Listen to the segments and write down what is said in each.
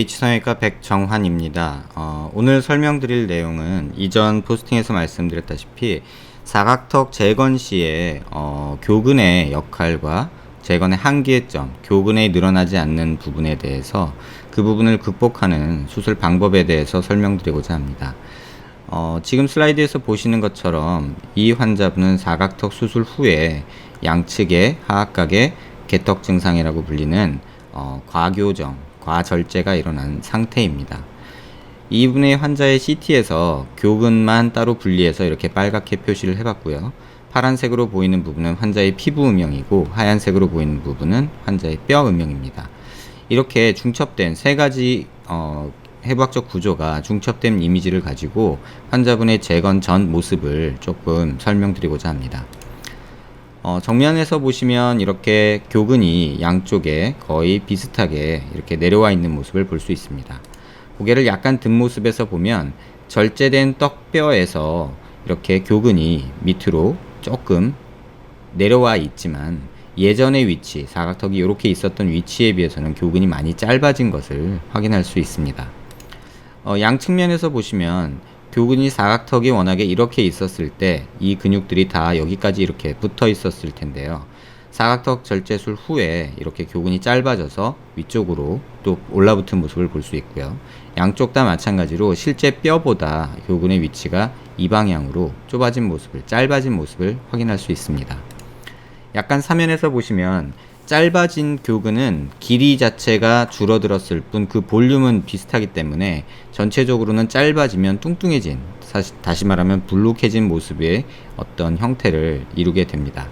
H성형외과 백정환입니다. 오늘 설명드릴 내용은 이전 포스팅에서 말씀드렸다시피 사각턱 재건 시에 교근의 역할과 재건의 한계점, 교근이 늘어나지 않는 부분에 대해서 그 부분을 극복하는 수술 방법에 대해서 설명드리고자 합니다. 지금 슬라이드에서 보시는 것처럼 이 환자분은 사각턱 수술 후에 양측의 하악각의 개턱 증상이라고 불리는 과교정, 과절제가 일어난 상태입니다. 이분의 환자의 CT에서 교근만 따로 분리해서 이렇게 빨갛게 표시를 해봤고요. 파란색으로 보이는 부분은 환자의 피부 음영이고 하얀색으로 보이는 부분은 환자의 뼈 음영입니다. 이렇게 중첩된 세 가지 해부학적 구조가 중첩된 이미지를 가지고 환자분의 재건 전 모습을 조금 설명드리고자 합니다. 정면에서 보시면 이렇게 교근이 양쪽에 거의 비슷하게 이렇게 내려와 있는 모습을 볼 수 있습니다. 고개를 약간 든 모습에서 보면 절제된 떡뼈에서 이렇게 교근이 밑으로 조금 내려와 있지만 예전의 위치, 사각턱이 이렇게 있었던 위치에 비해서는 교근이 많이 짧아진 것을 확인할 수 있습니다. 양측면에서 보시면 교근이 사각턱이 워낙에 이렇게 있었을 때 이 근육들이 다 여기까지 이렇게 붙어 있었을 텐데요. 사각턱 절제술 후에 이렇게 교근이 짧아져서 위쪽으로 또 올라붙은 모습을 볼 수 있고요. 양쪽 다 마찬가지로 실제 뼈보다 교근의 위치가 이 방향으로 좁아진 모습을, 짧아진 모습을 확인할 수 있습니다. 약간 사면에서 보시면 짧아진 교근은 길이 자체가 줄어들었을 뿐 그 볼륨은 비슷하기 때문에 전체적으로는 짧아지면 뚱뚱해진, 다시 말하면 불룩해진 모습의 어떤 형태를 이루게 됩니다.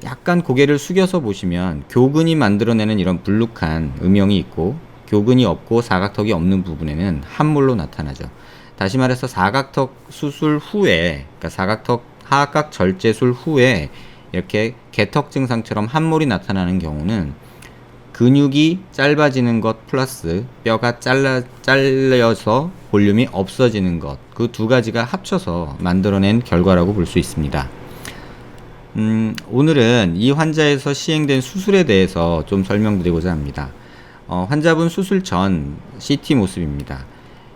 약간 고개를 숙여서 보시면 교근이 만들어내는 이런 불룩한 음영이 있고 교근이 없고 사각턱이 없는 부분에는 함몰로 나타나죠. 다시 말해서 사각턱 수술 후에, 그러니까 사각턱 하악각 절제술 후에 이렇게 개턱 증상처럼 함몰이 나타나는 경우는 근육이 짧아지는 것 플러스 뼈가 잘려서 볼륨이 없어지는 것, 그 두 가지가 합쳐서 만들어낸 결과라고 볼 수 있습니다. 오늘은 이 환자에서 시행된 수술에 대해서 좀 설명드리고자 합니다. 환자분 수술 전 CT 모습입니다.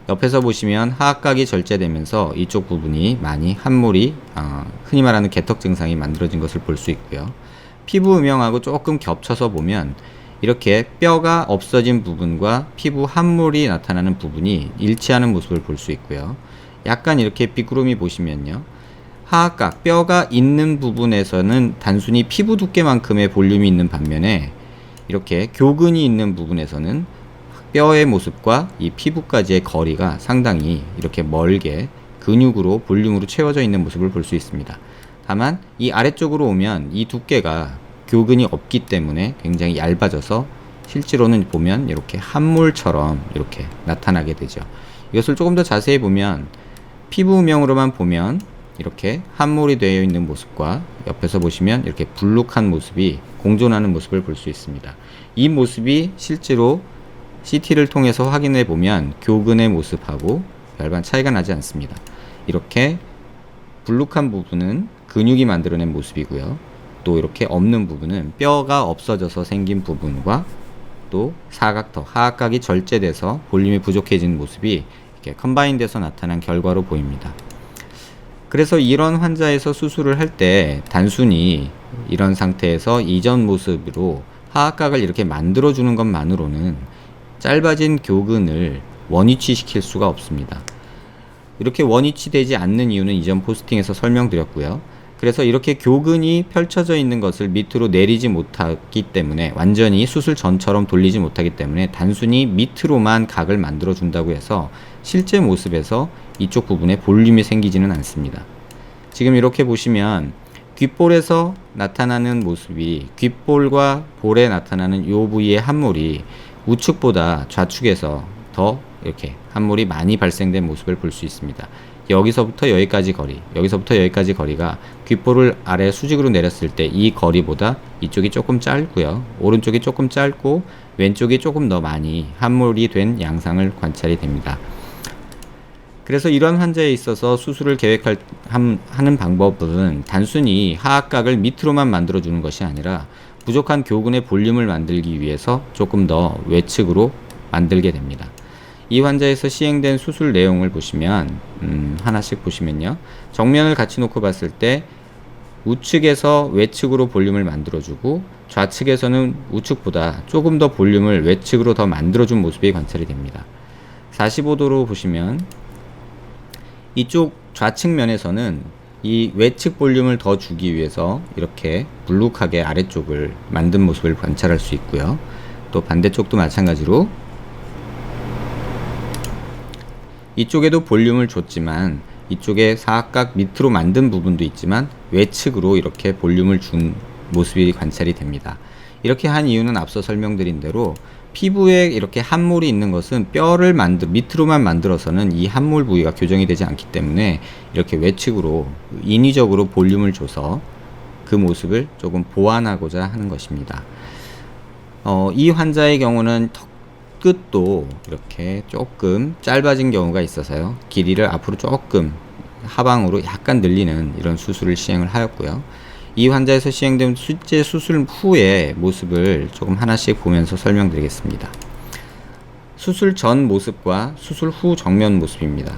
옆에서 보시면 하악각이 절제되면서 이쪽 부분이 많이 함몰이, 흔히 말하는 개턱 증상이 만들어진 것을 볼 수 있고요. 피부 음영하고 조금 겹쳐서 보면 이렇게 뼈가 없어진 부분과 피부 함몰이 나타나는 부분이 일치하는 모습을 볼 수 있고요. 약간 이렇게 비구름이 보시면요. 하악각, 뼈가 있는 부분에서는 단순히 피부 두께만큼의 볼륨이 있는 반면에 이렇게 교근이 있는 부분에서는 뼈의 모습과 이 피부까지의 거리가 상당히 이렇게 멀게 근육으로 볼륨으로 채워져 있는 모습을 볼 수 있습니다. 다만 이 아래쪽으로 오면 이 두께가 교근이 없기 때문에 굉장히 얇아져서 실제로는 보면 이렇게 함몰처럼 이렇게 나타나게 되죠. 이것을 조금 더 자세히 보면 피부 음영으로만 보면 이렇게 함몰이 되어 있는 모습과 옆에서 보시면 이렇게 불룩한 모습이 공존하는 모습을 볼 수 있습니다. 이 모습이 실제로 CT를 통해서 확인해 보면 교근의 모습하고 별반 차이가 나지 않습니다. 이렇게 불룩한 부분은 근육이 만들어낸 모습이고요. 또 이렇게 없는 부분은 뼈가 없어져서 생긴 부분과 또 사각턱, 하악각이 절제돼서 볼륨이 부족해진 모습이 이렇게 컴바인돼서 나타난 결과로 보입니다. 그래서 이런 환자에서 수술을 할 때 단순히 이런 상태에서 이전 모습으로 하악각을 이렇게 만들어주는 것만으로는 짧아진 교근을 원위치시킬 수가 없습니다. 이렇게 원위치되지 않는 이유는 이전 포스팅에서 설명드렸고요. 그래서 이렇게 교근이 펼쳐져 있는 것을 밑으로 내리지 못하기 때문에, 완전히 수술 전처럼 돌리지 못하기 때문에 단순히 밑으로만 각을 만들어 준다고 해서 실제 모습에서 이쪽 부분에 볼륨이 생기지는 않습니다. 지금 이렇게 보시면 귓볼에서 나타나는 모습이, 귓볼과 볼에 나타나는 이 부위의 함몰이 우측보다 좌측에서 더 이렇게 함몰이 많이 발생된 모습을 볼 수 있습니다. 여기서부터 여기까지 거리, 여기서부터 여기까지 거리가 귓볼을 아래 수직으로 내렸을 때 이 거리보다 이쪽이 조금 짧고요. 오른쪽이 조금 짧고 왼쪽이 조금 더 많이 함몰이 된 양상을 관찰이 됩니다. 그래서 이런 환자에 있어서 수술을 하는 방법은 단순히 하악각을 밑으로만 만들어주는 것이 아니라 부족한 교근의 볼륨을 만들기 위해서 조금 더 외측으로 만들게 됩니다. 이 환자에서 시행된 수술 내용을 보시면 하나씩 보시면요. 정면을 같이 놓고 봤을 때 우측에서 외측으로 볼륨을 만들어주고 좌측에서는 우측보다 조금 더 볼륨을 외측으로 더 만들어준 모습이 관찰이 됩니다. 45도로 보시면 이쪽 좌측 면에서는 이 외측 볼륨을 더 주기 위해서 이렇게 불룩하게 아래쪽을 만든 모습을 관찰할 수 있고요. 또 반대쪽도 마찬가지로 이쪽에도 볼륨을 줬지만 이쪽에 사각각 밑으로 만든 부분도 있지만 외측으로 이렇게 볼륨을 준 모습이 관찰이 됩니다. 이렇게 한 이유는 앞서 설명드린 대로 피부에 이렇게 함몰이 있는 것은 뼈를 밑으로만 만들어서는 이 함몰 부위가 교정이 되지 않기 때문에 이렇게 외측으로 인위적으로 볼륨을 줘서 그 모습을 조금 보완하고자 하는 것입니다. 이 환자의 경우는 턱 끝도 이렇게 조금 짧아진 경우가 있어서요. 길이를 앞으로 조금 하방으로 약간 늘리는 이런 수술을 시행을 하였고요. 이 환자에서 시행된 실제 수술 후의 모습을 조금 하나씩 보면서 설명드리겠습니다. 수술 전 모습과 수술 후 정면 모습입니다.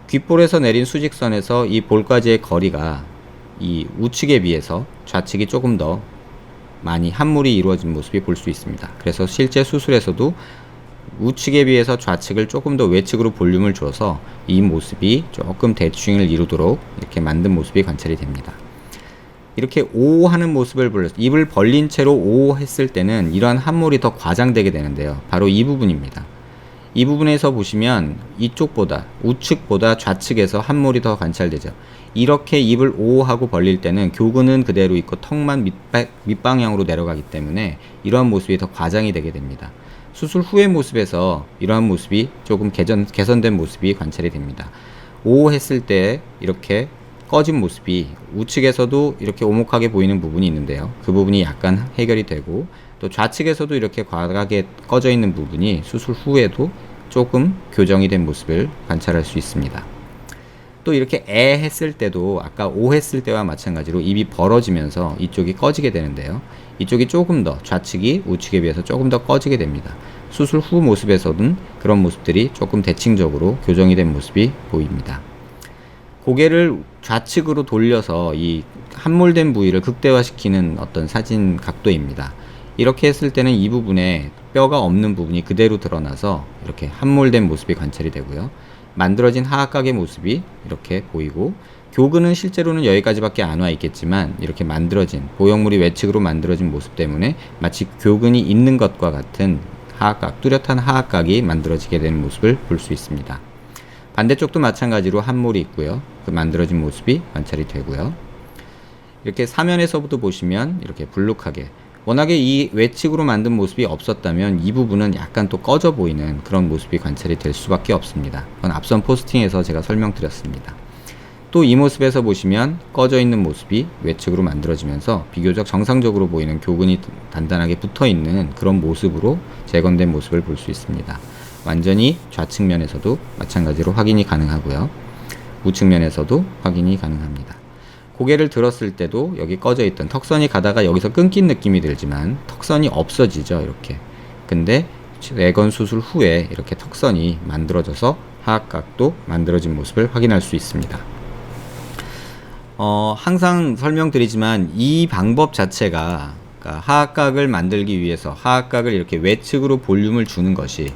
귓볼에서 내린 수직선에서 이 볼까지의 거리가 이 우측에 비해서 좌측이 조금 더 많이 함몰이 이루어진 모습이 볼 수 있습니다. 그래서 실제 수술에서도 우측에 비해서 좌측을 조금 더 외측으로 볼륨을 줘서 이 모습이 조금 대칭을 이루도록 이렇게 만든 모습이 관찰이 됩니다. 이렇게 O 하는 모습을 보여서 입을 벌린 채로 O 했을 때는 이러한 함몰이 더 과장되게 되는데요. 바로 이 부분입니다. 이 부분에서 보시면 이쪽보다 우측보다 좌측에서 함몰이 더 관찰되죠. 이렇게 입을 O 하고 벌릴 때는 교근은 그대로 있고 턱만 밑방향으로 내려가기 때문에 이러한 모습이 더 과장이 되게 됩니다. 수술 후의 모습에서 이러한 모습이 조금 개선된 모습이 관찰이 됩니다. O 했을 때 이렇게 꺼진 모습이 우측에서도 이렇게 오목하게 보이는 부분이 있는데요. 그 부분이 약간 해결이 되고 또 좌측에서도 이렇게 과하게 꺼져 있는 부분이 수술 후에도 조금 교정이 된 모습을 관찰할 수 있습니다. 또 이렇게 에 했을 때도 아까 오 했을 때와 마찬가지로 입이 벌어지면서 이쪽이 꺼지게 되는데요. 이쪽이 조금 더 좌측이 우측에 비해서 조금 더 꺼지게 됩니다. 수술 후 모습에서는 그런 모습들이 조금 대칭적으로 교정이 된 모습이 보입니다. 고개를 좌측으로 돌려서 이 함몰된 부위를 극대화시키는 어떤 사진 각도입니다. 이렇게 했을 때는 이 부분에 뼈가 없는 부분이 그대로 드러나서 이렇게 함몰된 모습이 관찰이 되고요. 만들어진 하악각의 모습이 이렇게 보이고 교근은 실제로는 여기까지밖에 안 와 있겠지만 이렇게 만들어진 보형물이 외측으로 만들어진 모습 때문에 마치 교근이 있는 것과 같은 하악각, 뚜렷한 하악각이 만들어지게 되는 모습을 볼 수 있습니다. 반대쪽도 마찬가지로 함몰이 있고요. 그 만들어진 모습이 관찰이 되고요. 이렇게 사면에서부터 보시면 이렇게 불룩하게 워낙에 이 외측으로 만든 모습이 없었다면 이 부분은 약간 또 꺼져 보이는 그런 모습이 관찰이 될 수밖에 없습니다. 그건 앞선 포스팅에서 제가 설명드렸습니다. 또 이 모습에서 보시면 꺼져 있는 모습이 외측으로 만들어지면서 비교적 정상적으로 보이는 교근이 단단하게 붙어 있는 그런 모습으로 재건된 모습을 볼 수 있습니다. 완전히 좌측면에서도 마찬가지로 확인이 가능하고요. 우측면에서도 확인이 가능합니다. 고개를 들었을 때도 여기 꺼져 있던 턱선이 가다가 여기서 끊긴 느낌이 들지만 턱선이 없어지죠. 이렇게. 근데 내건 수술 후에 이렇게 턱선이 만들어져서 하악각도 만들어진 모습을 확인할 수 있습니다. 항상 설명드리지만 이 방법 자체가 그러니까 하악각을 만들기 위해서 하악각을 이렇게 외측으로 볼륨을 주는 것이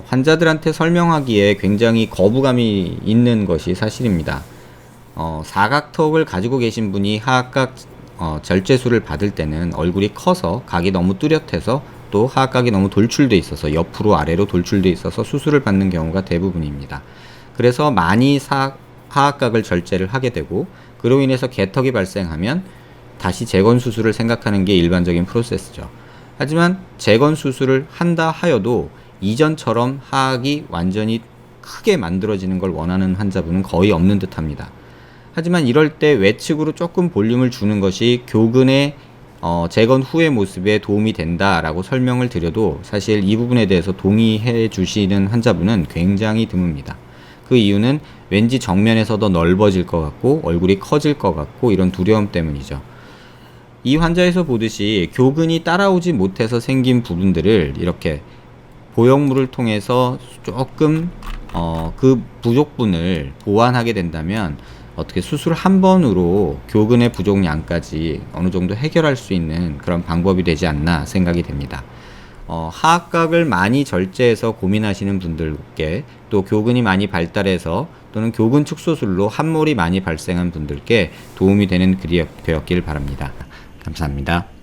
환자들한테 설명하기에 굉장히 거부감이 있는 것이 사실입니다. 사각턱을 가지고 계신 분이 하악각 절제술을 받을 때는 얼굴이 커서 각이 너무 뚜렷해서 또 하악각이 너무 돌출돼 있어서 옆으로 아래로 돌출돼 있어서 수술을 받는 경우가 대부분입니다. 그래서 많이 하악각을 절제를 하게 되고 그로 인해서 개턱이 발생하면 다시 재건 수술을 생각하는 게 일반적인 프로세스죠. 하지만 재건 수술을 한다 하여도 이전처럼 하악이 완전히 크게 만들어지는 걸 원하는 환자분은 거의 없는 듯 합니다. 하지만 이럴 때 외측으로 조금 볼륨을 주는 것이 교근의 재건 후의 모습에 도움이 된다라고 설명을 드려도 사실 이 부분에 대해서 동의해 주시는 환자분은 굉장히 드뭅니다. 그 이유는 왠지 정면에서 더 넓어질 것 같고 얼굴이 커질 것 같고 이런 두려움 때문이죠. 이 환자에서 보듯이 교근이 따라오지 못해서 생긴 부분들을 이렇게 보형물을 통해서 조금 그 부족분을 보완하게 된다면 어떻게 수술 한 번으로 교근의 부족량까지 어느 정도 해결할 수 있는 그런 방법이 되지 않나 생각이 됩니다. 하악각을 많이 절제해서 고민하시는 분들께, 또 교근이 많이 발달해서 또는 교근 축소술로 함몰이 많이 발생한 분들께 도움이 되는 글이 되었길 바랍니다. 감사합니다.